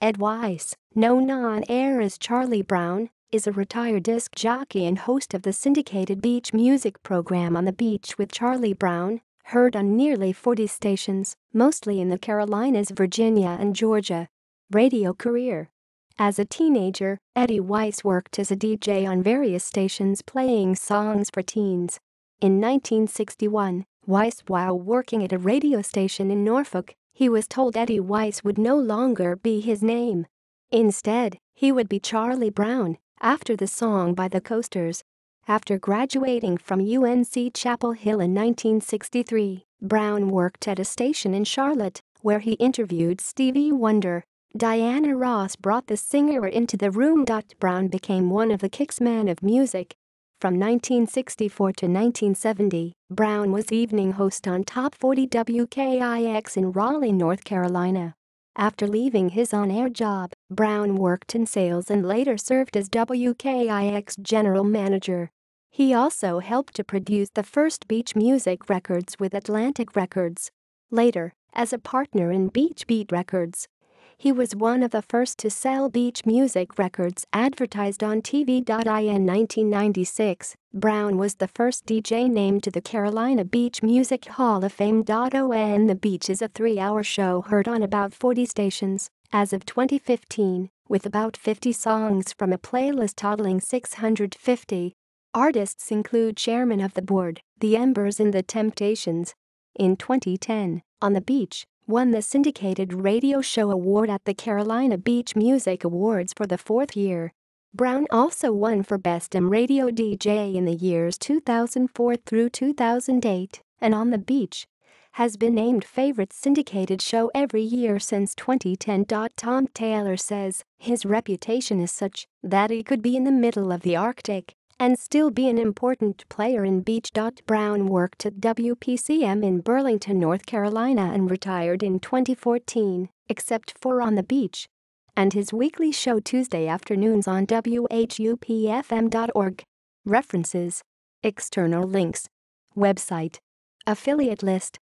Ed Weiss, known on air as Charlie Brown, is a retired disc jockey and host of the syndicated beach music program On the Beach with Charlie Brown, heard on nearly 40 stations, mostly in the Carolinas, Virginia and Georgia. Radio career. As a teenager, Eddie Weiss worked as a DJ on various stations playing songs for teens. In 1961, Weiss, while working at a radio station in Norfolk, he was told Eddie Weiss would no longer be his name. Instead, he would be Charlie Brown, after the song by the Coasters. After graduating from UNC Chapel Hill in 1963, Brown worked at a station in Charlotte, where he interviewed Stevie Wonder. Diana Ross brought the singer into the room. Brown became one of the Kicks' men of music. From 1964 to 1970, Brown was evening host on Top 40 WKIX in Raleigh, North Carolina. After leaving his on-air job, Brown worked in sales and later served as WKIX general manager. He also helped to produce the first beach music records with Atlantic Records. Later, as a partner in Beach Beat Records, he was one of the first to sell beach music records advertised on TV. In 1996, Brown was the first DJ named to the Carolina Beach Music Hall of Fame. On the Beach is a 3-hour show heard on about 40 stations as of 2015, with about 50 songs from a playlist totaling 650. Artists include Chairman of the Board, The Embers and The Temptations. In 2010, On the Beach won the Syndicated Radio Show Award at the Carolina Beach Music Awards for the 4th year. Brown also won for Best Radio DJ in the years 2004 through 2008, and On the Beach has been named favorite syndicated show every year since 2010. Tom Taylor says his reputation is such that he could be in the middle of the Arctic and still be an important player in beach. Brown worked at WPCM in Burlington, North Carolina and retired in 2014, except for On the Beach and his weekly show Tuesday afternoons on WHUPFM.org. References. External links. Website. Affiliate list.